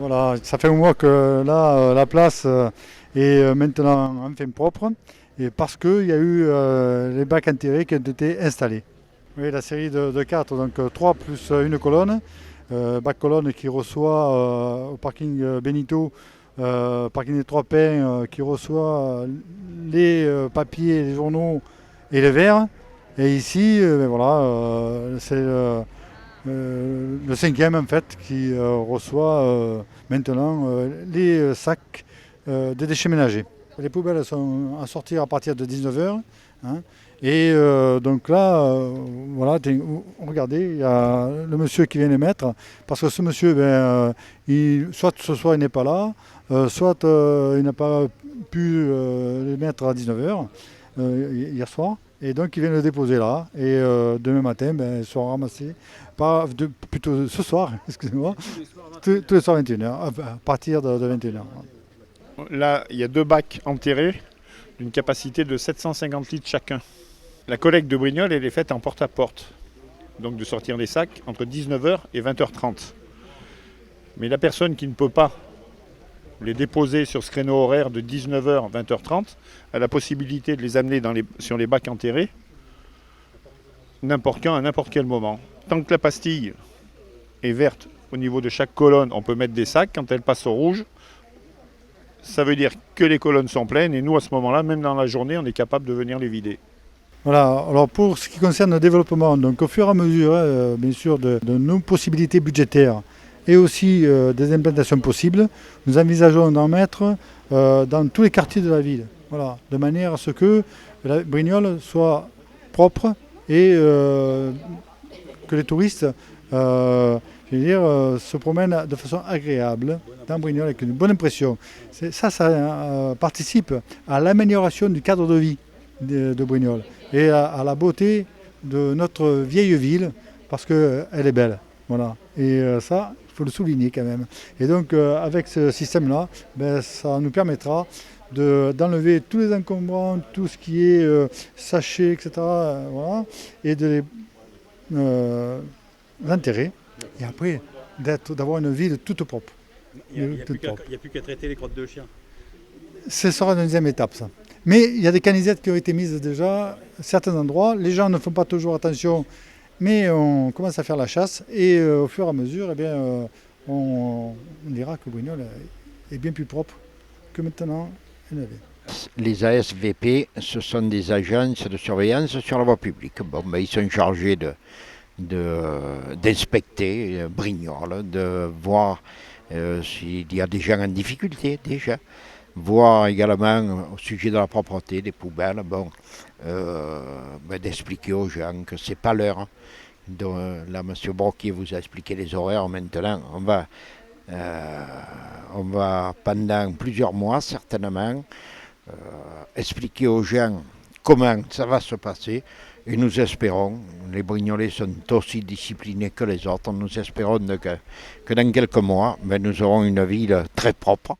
Voilà, ça fait un mois que là, la place est maintenant enfin propre, et parce qu'il y a eu les bacs enterrés qui ont été installés. Oui, la série de 4, donc 3 plus une colonne, bac colonne qui reçoit au parking Benito, parking des Trois Pins, qui reçoit les papiers, les journaux et les verres. Et ici, ben voilà, c'est le cinquième en fait qui reçoit maintenant les sacs de déchets ménagers. Les poubelles sont à sortir à partir de 19h. Et donc là, voilà, regardez, il y a le monsieur qui vient les mettre, parce que ce monsieur, soit ce soir il n'est pas là, soit il n'a pas pu les mettre à 19h hier soir. Et donc il vient le déposer là, et demain matin, ils seront ramassés, plutôt ce soir, excusez-moi, tous les soirs 21h, à partir de 21h. Là, il y a 2 bacs enterrés d'une capacité de 750 litres chacun. La collecte de Brignoles, elle est faite en porte-à-porte, donc de sortir les sacs entre 19h et 20h30. Mais la personne qui ne peut pas les déposer sur ce créneau horaire de 19h à 20h30 a la possibilité de les amener sur les bacs enterrés n'importe quand, à n'importe quel moment. Tant que la pastille est verte au niveau de chaque colonne, on peut mettre des sacs. Quand elle passe au rouge, ça veut dire que les colonnes sont pleines, et nous à ce moment-là, même dans la journée, on est capable de venir les vider. Voilà, alors pour ce qui concerne le développement, donc au fur et à mesure, bien sûr, de nos possibilités budgétaires et aussi des implantations possibles, nous envisageons d'en mettre dans tous les quartiers de la ville. Voilà, de manière à ce que la Brignoles soit propre et que les touristes se promènent de façon agréable dans Brignoles avec une bonne impression. Ça participe à l'amélioration du cadre de vie de Brignoles et à la beauté de notre vieille ville, parce qu'elle est belle. Voilà. Et ça, il faut le souligner quand même. Et donc avec ce système-là, ça nous permettra d'enlever tous les encombrants, tout ce qui est sachets, etc. Voilà, et de les enterrer. Et après, d'avoir une ville toute propre. Il n'y a plus qu'à traiter les crottes de chien. Ce sera la deuxième étape, ça. Mais il y a des canisettes qui ont été mises déjà à certains endroits. Les gens ne font pas toujours attention, mais on commence à faire la chasse. Et au fur et à mesure, on dira que Brignoles est bien plus propre que maintenant elle l'avait. Les ASVP, ce sont des agences de surveillance sur la voie publique. Ils sont chargés d'inspecter Brignoles, de voir s'il y a des gens en difficulté déjà. Voir également au sujet de la propreté des poubelles, d'expliquer aux gens que c'est pas l'heure. Donc, là, M. Broquier vous a expliqué les horaires. Maintenant, on va pendant plusieurs mois certainement expliquer aux gens comment ça va se passer. Et nous espérons, les Brignolais sont aussi disciplinés que les autres, nous espérons que dans quelques mois, nous aurons une ville très propre.